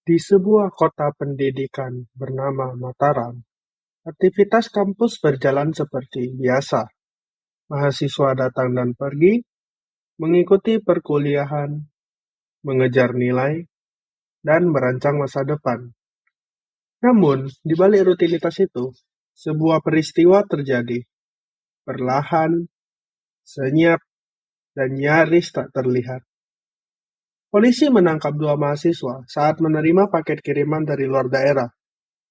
Di sebuah kota pendidikan bernama Mataram, aktivitas kampus berjalan seperti biasa. Mahasiswa datang dan pergi, mengikuti perkuliahan, mengejar nilai, dan merancang masa depan. Namun, di balik rutinitas itu, sebuah peristiwa terjadi. Perlahan, senyap, dan nyaris tak terlihat. Polisi menangkap dua mahasiswa saat menerima paket kiriman dari luar daerah.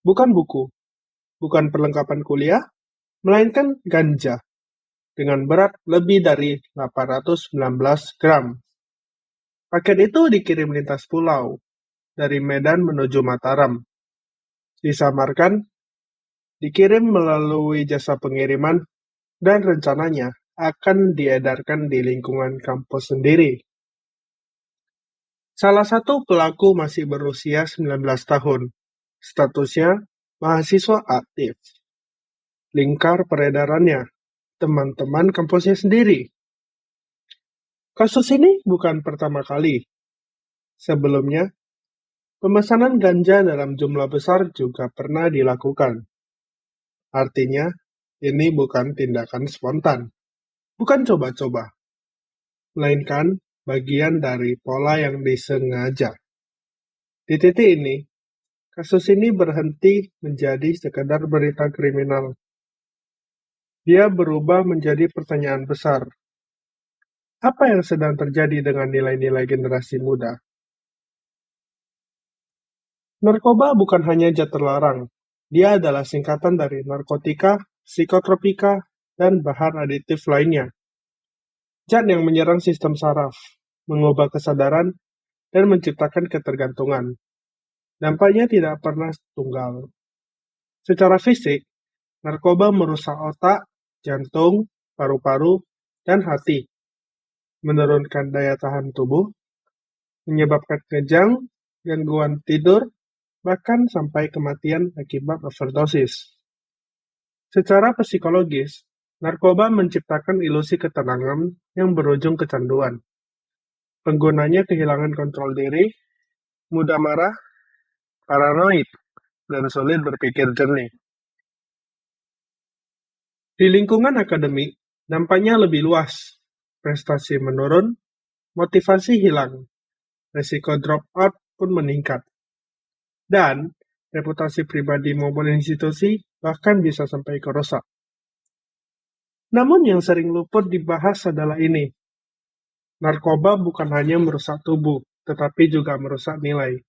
Bukan buku, bukan perlengkapan kuliah, melainkan ganja dengan berat lebih dari 819 gram. Paket itu dikirim lintas pulau, dari Medan menuju Mataram. Disamarkan, dikirim melalui jasa pengiriman, dan rencananya akan diedarkan di lingkungan kampus sendiri. Salah satu pelaku masih berusia 19 tahun. Statusnya mahasiswa aktif. Lingkar peredarannya, teman-teman kampusnya sendiri. Kasus ini bukan pertama kali. Sebelumnya, pemesanan ganja dalam jumlah besar juga pernah dilakukan. Artinya, ini bukan tindakan spontan, bukan coba-coba, melainkan bagian dari pola yang disengaja. Di titik ini, kasus ini berhenti menjadi sekedar berita kriminal. Dia berubah menjadi pertanyaan besar. Apa yang sedang terjadi dengan nilai-nilai generasi muda? Narkoba bukan hanya zat terlarang, dia adalah singkatan dari narkotika, psikotropika, dan bahan aditif lainnya. Zat yang menyerang sistem saraf, mengubah kesadaran, dan menciptakan ketergantungan. Dampaknya tidak pernah tunggal. Secara fisik, narkoba merusak otak, jantung, paru-paru, dan hati, menurunkan daya tahan tubuh, menyebabkan kejang, gangguan tidur, bahkan sampai kematian akibat overdosis. Secara psikologis, narkoba menciptakan ilusi ketenangan yang berujung kecanduan. Penggunanya kehilangan kontrol diri, mudah marah, paranoid, dan sulit berpikir jernih. Di lingkungan akademik, dampaknya lebih luas. Prestasi menurun, motivasi hilang, risiko drop out pun meningkat. Dan reputasi pribadi maupun institusi bahkan bisa sampai kerusak. Namun yang sering luput dibahas adalah ini. Narkoba bukan hanya merusak tubuh, tetapi juga merusak nilai.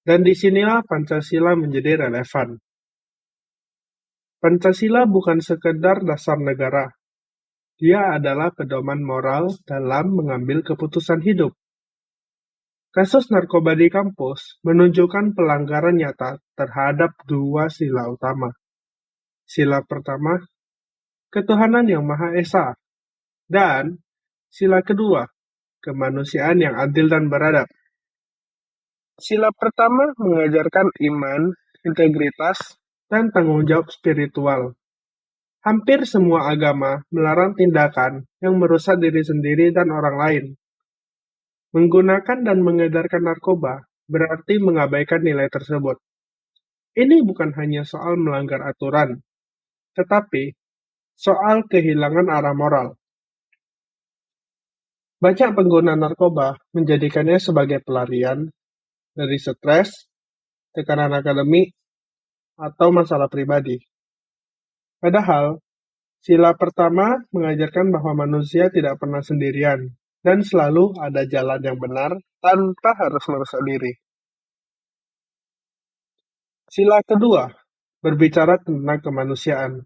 Dan disinilah Pancasila menjadi relevan. Pancasila bukan sekedar dasar negara. Dia adalah pedoman moral dalam mengambil keputusan hidup. Kasus narkoba di kampus menunjukkan pelanggaran nyata terhadap dua sila utama. Sila pertama, ketuhanan yang Maha Esa. Dan sila kedua, kemanusiaan yang adil dan beradab. Sila pertama mengajarkan iman, integritas, dan tanggung jawab spiritual. Hampir semua agama melarang tindakan yang merusak diri sendiri dan orang lain. Menggunakan dan mengedarkan narkoba berarti mengabaikan nilai tersebut. Ini bukan hanya soal melanggar aturan, tetapi soal kehilangan arah moral. Banyak pengguna narkoba menjadikannya sebagai pelarian dari stres, tekanan akademik, atau masalah pribadi. Padahal, sila pertama mengajarkan bahwa manusia tidak pernah sendirian dan selalu ada jalan yang benar tanpa harus merusak diri. Sila kedua berbicara tentang kemanusiaan,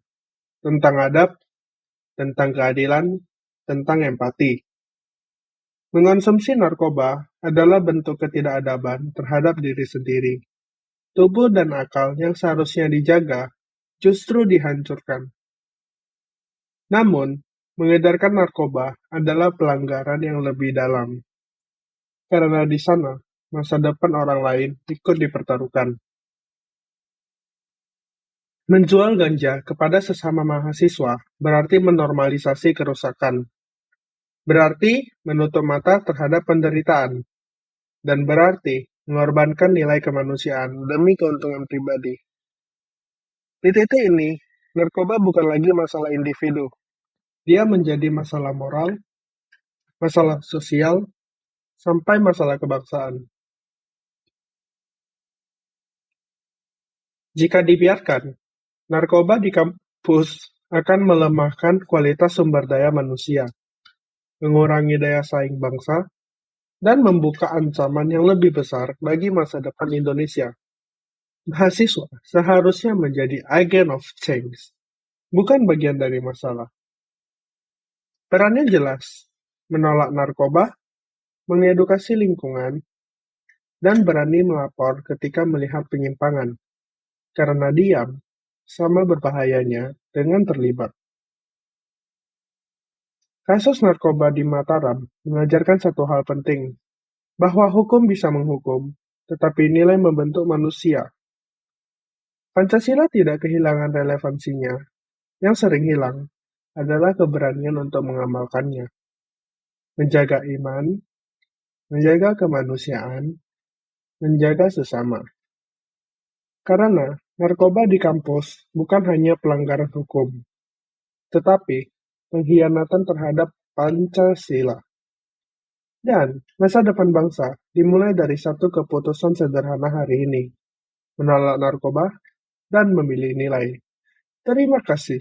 tentang adab, tentang keadilan, tentang empati. Mengonsumsi narkoba adalah bentuk ketidakadaban terhadap diri sendiri. Tubuh dan akal yang seharusnya dijaga justru dihancurkan. Namun, mengedarkan narkoba adalah pelanggaran yang lebih dalam. Karena di sana, masa depan orang lain ikut dipertaruhkan. Menjual ganja kepada sesama mahasiswa berarti menormalisasi kerusakan. Berarti menutup mata terhadap penderitaan. Dan berarti mengorbankan nilai kemanusiaan demi keuntungan pribadi. Di titik ini, narkoba bukan lagi masalah individu. Dia menjadi masalah moral, masalah sosial, sampai masalah kebangsaan. Jika dibiarkan, narkoba di kampus akan melemahkan kualitas sumber daya manusia, mengurangi daya saing bangsa, dan membuka ancaman yang lebih besar bagi masa depan Indonesia. Mahasiswa seharusnya menjadi agent of change, bukan bagian dari masalah. Perannya jelas, menolak narkoba, mengedukasi lingkungan, dan berani melapor ketika melihat penyimpangan, karena diam sama berbahayanya dengan terlibat. Kasus narkoba di Mataram mengajarkan satu hal penting, bahwa hukum bisa menghukum, tetapi nilai membentuk manusia. Pancasila tidak kehilangan relevansinya, yang sering hilang adalah keberanian untuk mengamalkannya, menjaga iman, menjaga kemanusiaan, menjaga sesama. Karena narkoba di kampus bukan hanya pelanggaran hukum, tetapi pengkhianatan terhadap Pancasila. Dan masa depan bangsa dimulai dari satu keputusan sederhana hari ini, menolak narkoba dan memilih nilai. Terima kasih.